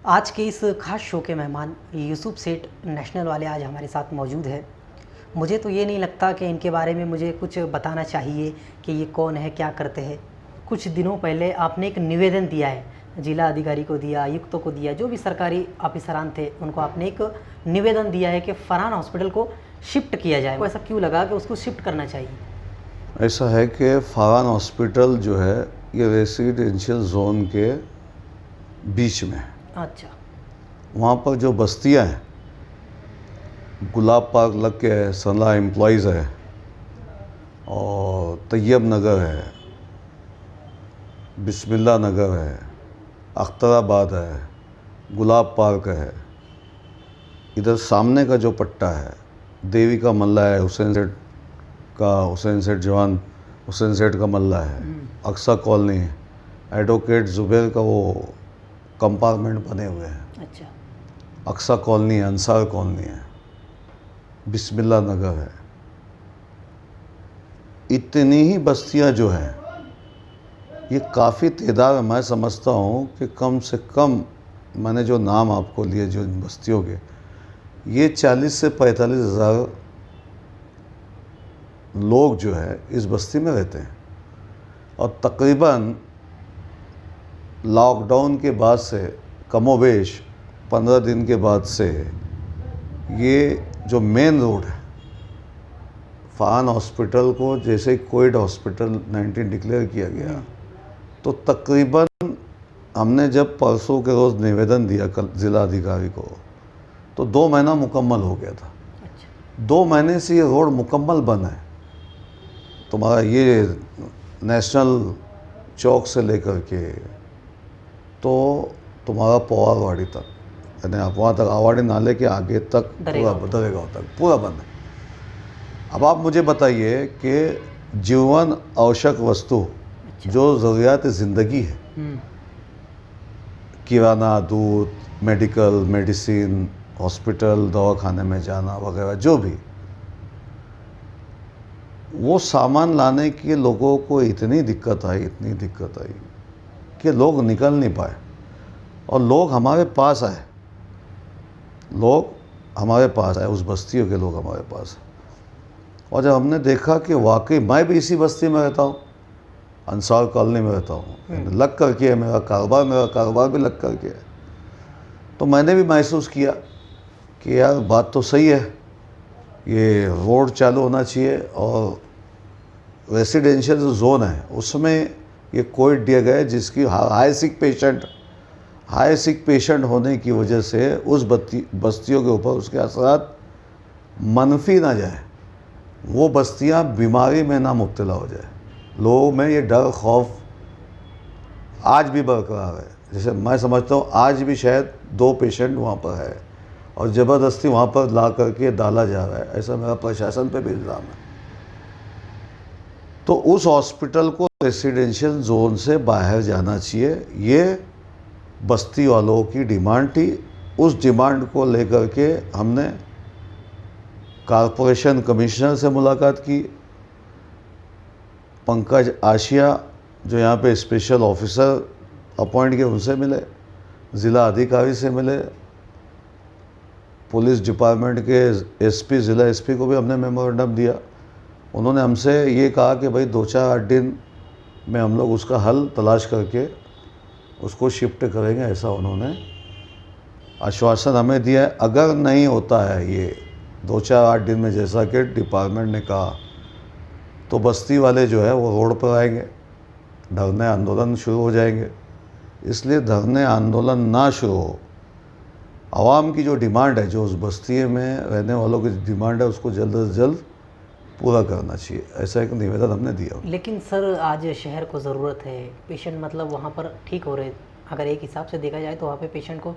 आज के इस खास शो के मेहमान यूसुफ सेठ नेशनल वाले आज हमारे साथ मौजूद हैं। मुझे तो ये नहीं लगता कि इनके बारे में मुझे कुछ बताना चाहिए कि ये कौन है, क्या करते हैं। कुछ दिनों पहले आपने एक निवेदन दिया है, जिला अधिकारी को दिया, आयुक्तों को दिया, जो भी सरकारी ऑफिसरान थे उनको आपने एक निवेदन दिया है कि फरहान हॉस्पिटल को शिफ्ट किया जाए। ऐसा क्यों लगा कि उसको शिफ्ट करना चाहिए? ऐसा है कि फरहान हॉस्पिटल जो है ये रेसिडेंशियल जोन के बीच में है। अच्छा। वहाँ पर जो बस्तियाँ हैं, गुलाब पार्क लग के है, सनला एम्प्लॉइज़ है और तैयब नगर है, बिस्मिल्लाह नगर है, अख्तराबाद है, गुलाब पार्क है। इधर सामने का जो पट्टा है देवी का मल्ला है, हुसैन सेठ जवान हुसैन सेठ का मल्ला है, अक्सा कॉलोनी है, एडवोकेट ज़ुबैर का वो कंपार्टमेंट बने हुए हैं। अच्छा। अक्सा कॉलोनी है, अंसार कॉलोनी है, बिस्मिल्लाह नगर है। इतनी ही बस्तियां जो हैं, ये काफ़ी तादाद मैं समझता हूँ कि कम से कम मैंने जो नाम आपको लिए जो इन बस्तियों के, ये 40 से 45 हज़ार लोग जो है इस बस्ती में रहते हैं। और तकरीबन लॉकडाउन के बाद से कमोबेश 15 दिन के बाद से ये जो मेन रोड है फरहान हॉस्पिटल को, जैसे कोविड हॉस्पिटल 19 डिक्लेयर किया गया, तो तकरीबन हमने जब परसों के रोज़ निवेदन दिया कल ज़िला अधिकारी को, तो 2 महीना मुकम्मल हो गया था। अच्छा। 2 महीने से ये रोड मुकम्मल बन है। तुम्हारा ये नेशनल चौक से लेकर के तो तुम्हारा पवारवाड़ी तक, यानी आप वहाँ तक आवाड़ी नाले के आगे तक पूरा दरेगांव तक पूरा बंद है। अब आप मुझे बताइए कि जीवन आवश्यक वस्तु जो ज़रूरियात ज़िंदगी है, किराना, दूध, मेडिकल, मेडिसिन, हॉस्पिटल, दवाखाने में जाना वगैरह, जो भी वो सामान लाने के लोगों को इतनी दिक्कत आई कि लोग निकल नहीं पाए। और लोग हमारे पास आए, उस बस्तियों के लोग हमारे पास आए। और जब हमने देखा कि वाकई मैं भी इसी बस्ती में रहता हूँ, अंसार कॉलोनी में रहता हूँ, लग करके है मेरा कारोबार भी लग करके है, तो मैंने भी महसूस किया कि यार बात तो सही है, ये रोड चालू होना चाहिए। और रेसिडेंशियल जो जोन है उसमें ये कोविड दिया गया है, जिसकी हाई सिक पेशेंट होने की वजह से उस बस्तियों के ऊपर उसके असरात मनफी ना जाए, वो बस्तियां बीमारी में ना मुब्तला हो जाए। लोगों में ये डर खौफ आज भी बरकरार है। जैसे मैं समझता हूँ आज भी शायद 2 पेशेंट वहाँ पर है और ज़बरदस्ती वहाँ पर ला करके डाला जा रहा है, ऐसा मेरा प्रशासन पे भी इल्ज़ाम है। तो उस हॉस्पिटल को रेसिडेंशियल जोन से बाहर जाना चाहिए, ये बस्ती वालों की डिमांड थी। उस डिमांड को लेकर के हमने कॉरपोरेशन कमिश्नर से मुलाकात की, पंकज आशिया जो यहाँ पे स्पेशल ऑफिसर अपॉइंट किए उनसे मिले, ज़िला अधिकारी से मिले, पुलिस डिपार्टमेंट के एसपी, ज़िला एसपी को भी हमने मेमोरेंडम दिया। उन्होंने हमसे ये कहा कि भाई 2-4 दिन में हम लोग उसका हल तलाश करके उसको शिफ्ट करेंगे, ऐसा उन्होंने आश्वासन हमें दिया है। अगर नहीं होता है ये 2-4-8 दिन में जैसा कि डिपार्टमेंट ने कहा, तो बस्ती वाले जो है वो रोड पर आएंगे, धरने आंदोलन शुरू हो जाएंगे। इसलिए धरने आंदोलन ना शुरू हो, आवाम की जो डिमांड है, जो उस बस्ती में रहने वालों की डिमांड है, उसको जल्द से जल्द पूरा करना चाहिए, ऐसा एक निवेदन हमने दिया। लेकिन सर आज शहर को ज़रूरत है, पेशेंट मतलब वहाँ पर ठीक हो रहे, अगर एक हिसाब से देखा जाए तो वहाँ पे पेशेंट को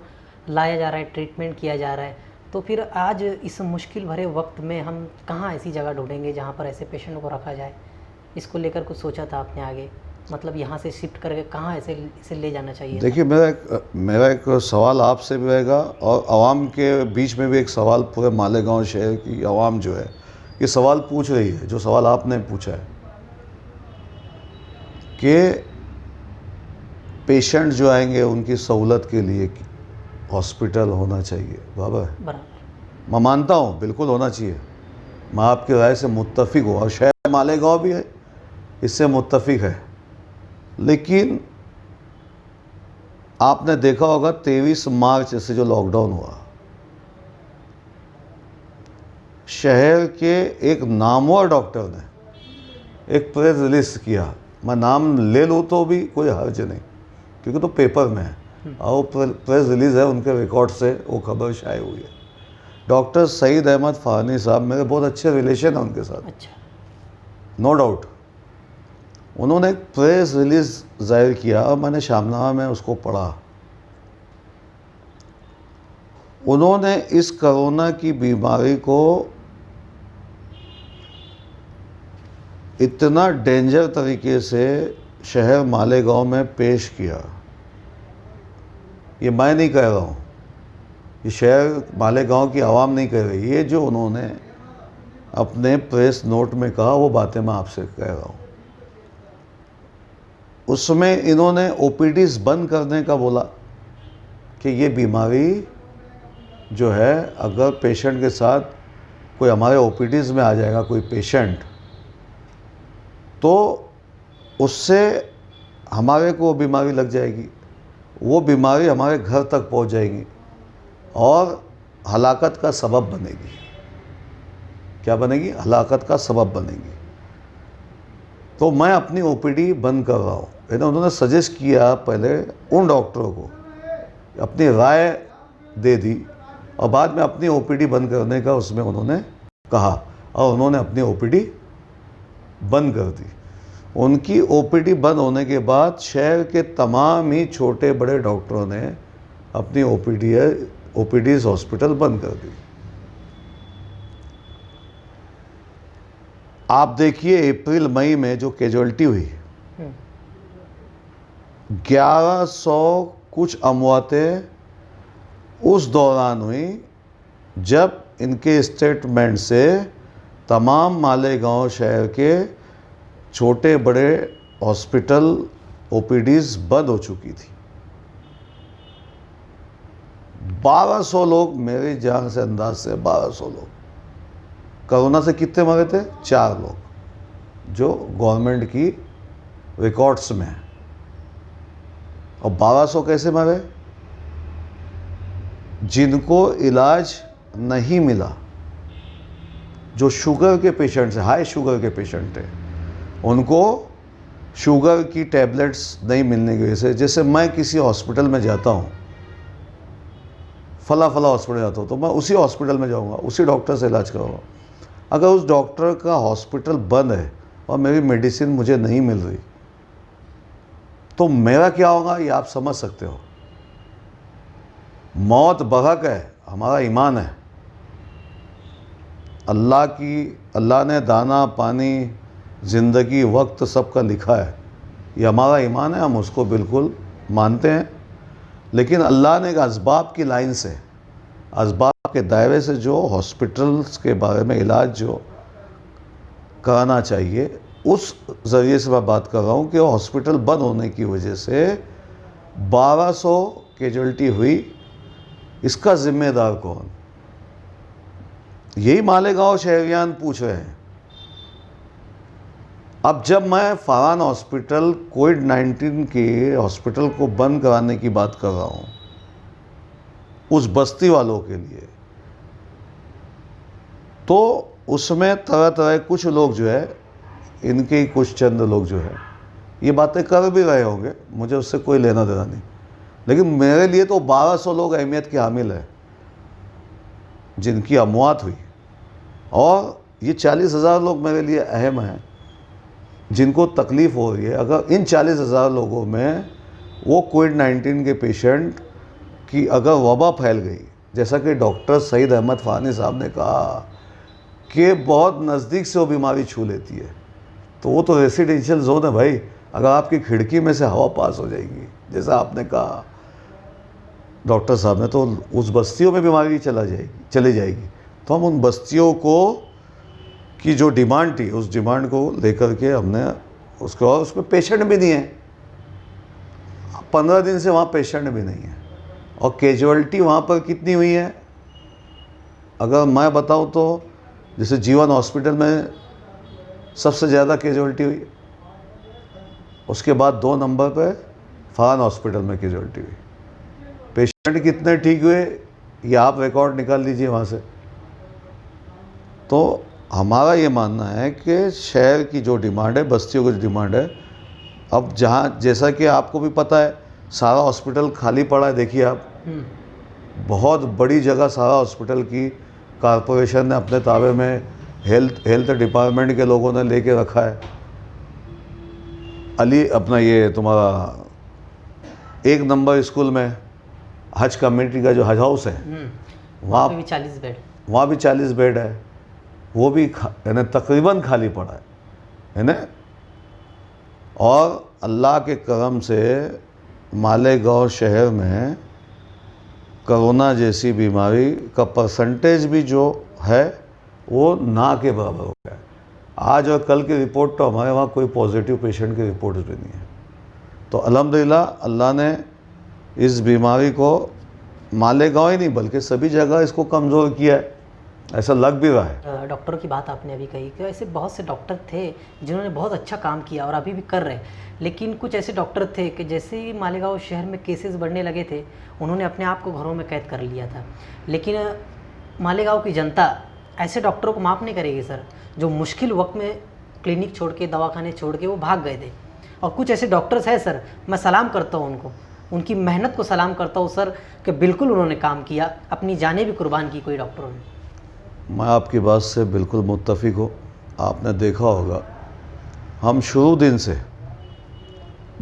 लाया जा रहा है, ट्रीटमेंट किया जा रहा है, तो फिर आज इस मुश्किल भरे वक्त में हम कहाँ ऐसी जगह ढूंढेंगे जहाँ पर ऐसे पेशेंट को रखा जाए? इसको लेकर कुछ सोचा था आपने आगे, मतलब यहाँ से शिफ्ट करके कहाँ ऐसे इसे ले जाना चाहिए? देखिए, मेरा एक सवाल आपसे भी रहेगा और आवाम के बीच में भी एक सवाल, पूरे मालेगांव शहर की आवाम जो है ये सवाल पूछ रही है, जो सवाल आपने पूछा है कि पेशेंट जो आएंगे उनकी सहूलत के लिए हॉस्पिटल होना चाहिए। बराबर, बराबर। मैं मानता हूँ बिल्कुल होना चाहिए, मैं आपकी राय से मुत्तफिक हूँ, और शायद मालेगांव भी है इससे मुत्तफिक है। लेकिन आपने देखा होगा 23 मार्च से जो लॉकडाउन हुआ, शहर के एक नामवर डॉक्टर ने एक प्रेस रिलीज किया, मैं नाम ले लूँ तो भी कोई हर्ज नहीं क्योंकि तो पेपर में है और प्रेस रिलीज़ है, उनके रिकॉर्ड से वो खबर शाये हुई है। डॉक्टर सईद अहमद फ़ानी साहब, मेरे बहुत अच्छे रिलेशन है उनके साथ, अच्छा। No doubt. उन्होंने एक प्रेस रिलीज़ जाहिर किया और मैंने शामनामा में उसको पढ़ा। उन्होंने इस कोरोना की बीमारी को इतना डेंजर तरीके से शहर मालेगांव में पेश किया, ये मैं नहीं कह रहा हूँ, ये शहर मालेगांव की आवाम नहीं कह रही, ये जो उन्होंने अपने प्रेस नोट में कहा वो बातें मैं आपसे कह रहा हूँ। उसमें इन्होंने ओपीडीज बंद करने का बोला कि ये बीमारी जो है, अगर पेशेंट के साथ कोई हमारे ओपीडीज में आ जाएगा कोई पेशेंट, तो उससे हमारे को बीमारी लग जाएगी, वो बीमारी हमारे घर तक पहुंच जाएगी और हलाकत का सबब बनेगी। क्या बनेगी? हलाकत का सबब बनेगी। तो मैं अपनी ओपीडी बंद कर रहा हूँ। उन्होंने सजेस्ट किया पहले उन डॉक्टरों को, अपनी राय दे दी और बाद में अपनी ओपीडी बंद करने का उसमें उन्होंने कहा और उन्होंने अपनी ओपीडी बंद कर दी। उनकी ओपीडी बंद होने के बाद शहर के तमाम ही छोटे बड़े डॉक्टरों ने अपनी ओपीडीज हॉस्पिटल बंद कर दी। आप देखिए अप्रैल मई में जो कैजुअल्टी हुई, 1100 कुछ अमवातें उस दौरान हुई जब इनके स्टेटमेंट से तमाम मालेगांव शहर के छोटे बड़े हॉस्पिटल ओपीडीज बंद हो चुकी थी। 1200 लोग, मेरे जान से अंदाज से 1200 लोग। कोरोना से कितने मरे थे? 4 लोग, जो गवर्नमेंट की रिकॉर्ड्स में है। और 1200 कैसे मरे? जिनको इलाज नहीं मिला, जो शुगर के पेशेंट्स हैं, हाई शुगर के पेशेंट हैं, उनको शुगर की टैबलेट्स नहीं मिलने की वजह से, जैसे मैं किसी हॉस्पिटल में जाता हूँ, फला हॉस्पिटल जाता हूँ, तो मैं उसी हॉस्पिटल में जाऊँगा, उसी डॉक्टर से इलाज कराऊँगा। अगर उस डॉक्टर का हॉस्पिटल बंद है और मेरी मेडिसिन मुझे नहीं मिल रही, तो मेरा क्या होगा ये आप समझ सकते हो। मौत बहक है, हमारा ईमान है। अल्लाह ने दाना पानी ज़िंदगी वक्त सबका लिखा है, ये हमारा ईमान है, हम उसको बिल्कुल मानते हैं। लेकिन अल्लाह ने एक असबाब की लाइन से, असबाब के दायरे से जो हॉस्पिटल्स के बारे में इलाज जो कराना चाहिए, उस ज़रिए से मैं बात कर रहा हूँ कि हॉस्पिटल बंद होने की वजह से 1200 कैजुअल्टी हुई। इसका जिम्मेदार कौन? यही मालेगांव शहरियान पूछ रहे हैं। अब जब मैं फरहान हॉस्पिटल कोविड-19 के हॉस्पिटल को बंद कराने की बात कर रहा हूँ उस बस्ती वालों के लिए, तो उसमें तरह तरह कुछ लोग जो है, इनके ही कुछ चंद लोग जो है ये बातें कर भी रहे होंगे, मुझे उससे कोई लेना देना नहीं। लेकिन मेरे लिए तो 1200 लोग अहमियत के हामिल है जिनकी अमवात हुई, और ये 40,000 लोग मेरे लिए अहम हैं जिनको तकलीफ़ हो रही है। अगर इन 40,000 लोगों में वो कोविड-19 के पेशेंट की अगर वबा फैल गई, जैसा कि डॉक्टर सईद अहमद फ़ानी साहब ने कहा कि बहुत नज़दीक से वो बीमारी छू लेती है, तो वो तो रेसिडेंशियल जोन है भाई। अगर आपकी खिड़की में से हवा पास हो जाएगी, जैसा आपने कहा डॉक्टर साहब ने, तो उस बस्तियों में बीमारी चली जाएगी। तो हम उन बस्तियों को की जो डिमांड थी, उस डिमांड को लेकर के हमने उसको, और उसमें पेशेंट भी नहीं है, 15 दिन से वहाँ पेशेंट भी नहीं है। और कैजुअलिटी वहाँ पर कितनी हुई है, अगर मैं बताऊँ तो जैसे जीवन हॉस्पिटल में सबसे ज़्यादा कैजुअलिटी हुई, उसके बाद 2 नंबर पे फरहान हॉस्पिटल में कैजुअलिटी हुई। पेशेंट कितने ठीक हुए ये आप रिकॉर्ड निकाल लीजिए वहाँ से। तो हमारा ये मानना है कि शहर की जो डिमांड है, बस्तियों की जो डिमांड है, अब जहाँ जैसा कि आपको भी पता है सारा हॉस्पिटल खाली पड़ा है, देखिए आप बहुत बड़ी जगह सारा हॉस्पिटल की कॉरपोरेशन ने अपने ताबे में, हेल्थ डिपार्टमेंट के लोगों ने लेके रखा है। अपना ये तुम्हारा 1 नंबर स्कूल में हज कम्युनिटी का जो हज हाउस है वहाँ भी 40 बेड, वहाँ भी 40 बेड है, वो भी यानी तकरीबन खाली पड़ा है ना। और अल्लाह के करम से मालेगांव शहर में कोरोना जैसी बीमारी का परसेंटेज भी जो है वो ना के बराबर हो गया है। आज और कल की रिपोर्ट तो हमारे वहाँ कोई पॉजिटिव पेशेंट की रिपोर्ट भी नहीं है। तो अल्हम्दुलिल्लाह अल्लाह ने इस बीमारी को मालेगांव ही नहीं बल्कि सभी जगह इसको कमज़ोर किया है, ऐसा लग भी रहा है। डॉक्टरों की बात आपने अभी कही कि ऐसे बहुत से डॉक्टर थे जिन्होंने बहुत अच्छा काम किया और अभी भी कर रहे हैं, लेकिन कुछ ऐसे डॉक्टर थे कि जैसे ही मालेगांव शहर में केसेस बढ़ने लगे थे उन्होंने अपने आप को घरों में कैद कर लिया था। लेकिन मालेगांव की जनता ऐसे डॉक्टरों को माफ़ नहीं करेगी सर, जो मुश्किल वक्त में क्लिनिक छोड़ के, दवाखाने छोड़ के वो भाग गए थे। और कुछ ऐसे डॉक्टर्स हैं सर, मैं सलाम करता हूँ उनको, उनकी मेहनत को सलाम करता हूँ सर, कि बिल्कुल उन्होंने काम किया, अपनी जानें भी कुर्बान की कोई डॉक्टरों ने। मैं आपकी बात से बिल्कुल मुत्तफिक हूँ। आपने देखा होगा हम शुरू दिन से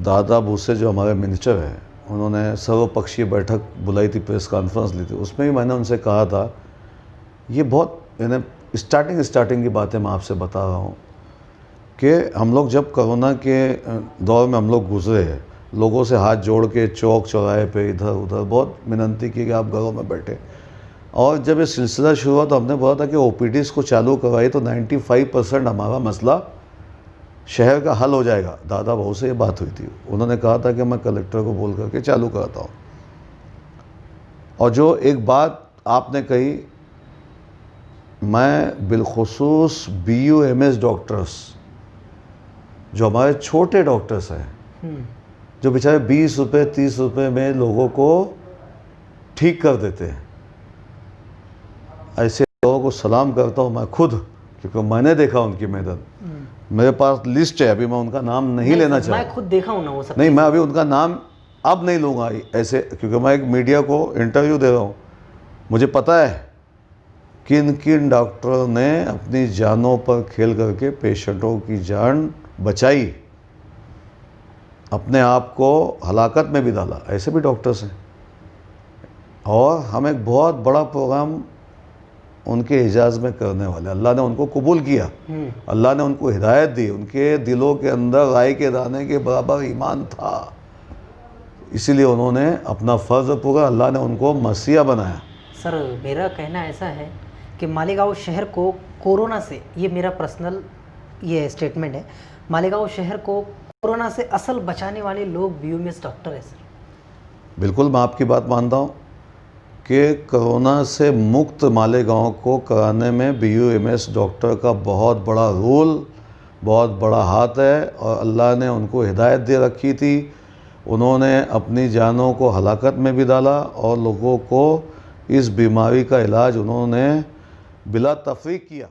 दादा भूसे जो हमारे मिनिस्टर हैं उन्होंने सर्वपक्षीय बैठक बुलाई थी, प्रेस कॉन्फ्रेंस ली थी, उसमें भी मैंने उनसे कहा था, ये बहुत यानी स्टार्टिंग की बातें मैं आपसे बता रहा हूँ कि हम लोग जब कोरोना के दौर में हम लोग गुजरे हैं, लोगों से हाथ जोड़ के चौक चौराहे पे इधर उधर बहुत मिनती की कि आप घरों में बैठे। और जब ये सिलसिला शुरू हुआ तो हमने बोला था कि ओपीडीज़ को चालू करवाई तो 95% हमारा मसला शहर का हल हो जाएगा। दादा बहू से ये बात हुई थी, उन्होंने कहा था कि मैं कलेक्टर को बोल करके चालू कराता हूँ। और जो एक बात आपने कही, मैं बिलखुसूस BUMS डॉक्टर्स जो हमारे छोटे डॉक्टर्स हैं जो बेचारे 20 रुपये 30 रुपये में लोगों को ठीक कर देते हैं, ऐसे लोगों को सलाम करता हूँ मैं खुद, क्योंकि मैंने देखा उनकी मेहनत। मेरे पास लिस्ट है, अभी मैं उनका नाम नहीं लेना चाहता। मैं खुद देखा हूँ ना वो सब। नहीं, मैं अभी उनका नाम अब नहीं लूँगा ऐसे, क्योंकि मैं एक मीडिया को इंटरव्यू दे रहा हूँ। मुझे पता है किन किन डॉक्टरों ने अपनी जानों पर खेल करके पेशेंटों की जान बचाई, अपने आप को हलाकत में भी डाला, ऐसे भी डॉक्टर्स हैं। और हम एक बहुत बड़ा प्रोग्राम उनके एजाज़ में करने वाले, अल्लाह ने उनको कबूल किया, अल्लाह ने उनको हिदायत दी, उनके दिलों के अंदर राई के दाने के बराबर ईमान था, इसीलिए उन्होंने अपना फ़र्ज़ पूरा, अल्लाह ने उनको मसीहा बनाया। सर मेरा कहना ऐसा है कि मालेगांव शहर को कोरोना से, ये मेरा पर्सनल ये स्टेटमेंट है, मालेगांव शहर को कोरोना से असल बचाने वाले लोग BUMS डॉक्टर है सर। बिल्कुल मैं आपकी बात मानता हूँ कि कोरोना से मुक्त मालेगांव को कराने में BUMS डॉक्टर का बहुत बड़ा रोल, बहुत बड़ा हाथ है। और अल्लाह ने उनको हिदायत दे रखी थी, उन्होंने अपनी जानों को हलाकत में भी डाला और लोगों को इस बीमारी का इलाज उन्होंने बिला तफरीक किया।